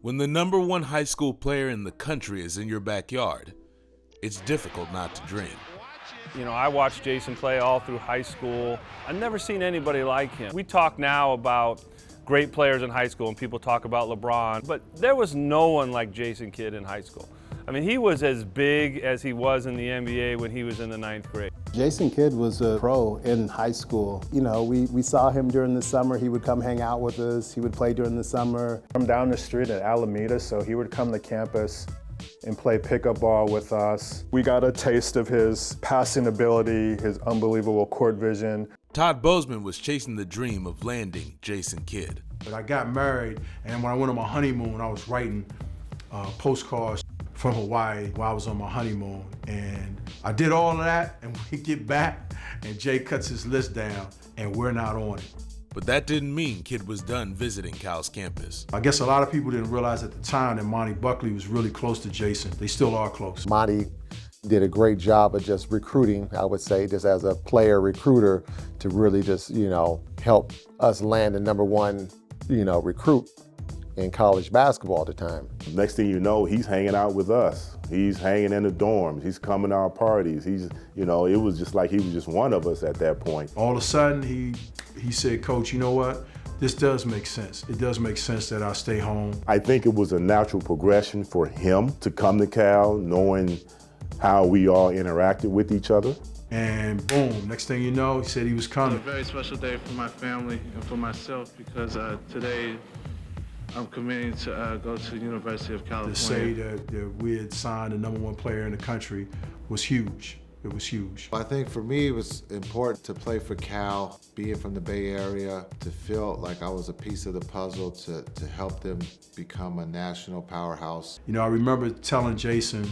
When the #1 high school player in the country is in your backyard, it's difficult not to dream. You know, I watched Jason play all through high school. I've never seen anybody like him. We talk now about great players in high school and people talk about LeBron, but there was no one like Jason Kidd in high school. I mean, he was as big as he was in the NBA when he was in the 9th grade. Jason Kidd was a pro in high school. You know, we saw him during the summer. He would come hang out with us. He would play during the summer. I'm down the street at Alameda, so he would come to campus and play pickup ball with us. We got a taste of his passing ability, his unbelievable court vision. Todd Bozeman was chasing the dream of landing Jason Kidd. But I got married, and when I went on my honeymoon, I was writing postcards from Hawaii while I was on my honeymoon. And I did all of that, and we get back, and Jay cuts his list down, and we're not on it. But that didn't mean Kidd was done visiting Cal's campus. I guess a lot of people didn't realize at the time that Monty Buckley was really close to Jason. They still are close. Monty did a great job of just recruiting, I would say, just as a player recruiter to really just, help us land the #1, recruit in college basketball at the time. Next thing you know, he's hanging out with us. He's hanging in the dorms. He's coming to our parties. It was just like he was just one of us at that point. All of a sudden, he said, Coach, you know what? This does make sense. It does make sense that I stay home. I think it was a natural progression for him to come to Cal, knowing how we all interacted with each other. And boom, next thing you know, he said he was coming. It's a very special day for my family and for myself because today I'm committing to go to the University of California. To say that we had signed the #1 player in the country was huge. It was huge. I think for me it was important to play for Cal, being from the Bay Area, to feel like I was a piece of the puzzle to help them become a national powerhouse. I remember telling Jason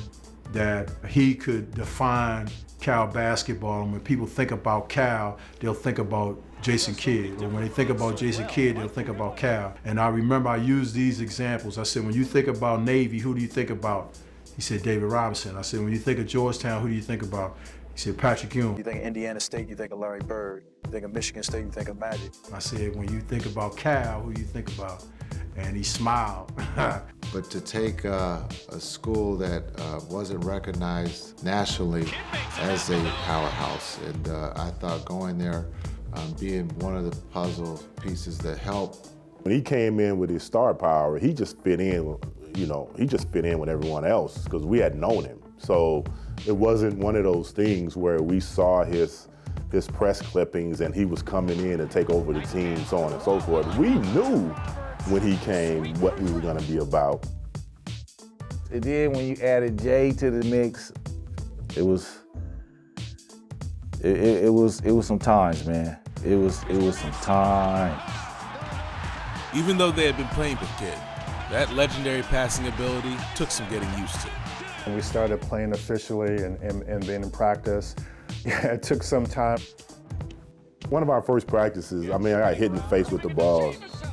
that he could define Cal basketball, and when people think about Cal, they'll think about Jason Kidd, or when they think about Jason Kidd, they'll think about Cal. And I remember I used these examples. I said, when you think about Navy, who do you think about? He said, David Robinson. I said, when you think of Georgetown, who do you think about? He said, Patrick Ewing. You think of Indiana State, you think of Larry Bird. You think of Michigan State, you think of Magic. I said, when you think about Cal, who do you think about? And he smiled. But to take a school that wasn't recognized nationally as a powerhouse, and I thought going there, being one of the puzzle pieces that helped. When he came in with his star power, he just fit in, he just fit in with everyone else because we had known him. So it wasn't one of those things where we saw his press clippings and he was coming in and take over the team, so on and so forth. We knew when he came what we were gonna be about. And then when you added Jay to the mix, it was some times, man. It was some time. Even though they had been playing with Kidd, that legendary passing ability took some getting used to. When we started playing officially and being in practice, it took some time. One of our first practices, I got hit in the face with the ball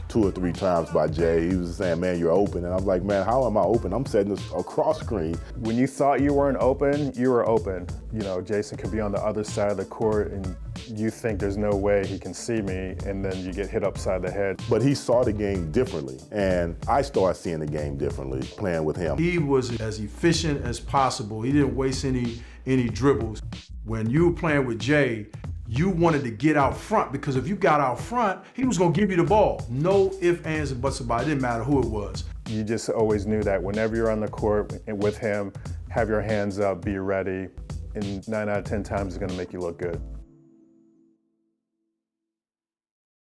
2 or 3 times by Jay. He was saying, man, you're open. And I'm like, man, how am I open? I'm setting a cross screen. When you thought you weren't open, you were open. Jason could be on the other side of the court and you think there's no way he can see me, and then you get hit upside the head. But he saw the game differently, and I started seeing the game differently playing with him. He was as efficient as possible. He didn't waste any dribbles. When you were playing with Jay, you wanted to get out front, because if you got out front, he was gonna give you the ball. No ifs, ands, and buts about it. It didn't matter who it was. You just always knew that whenever you're on the court with him, have your hands up, be ready, and 9 out of 10 times it's gonna make you look good.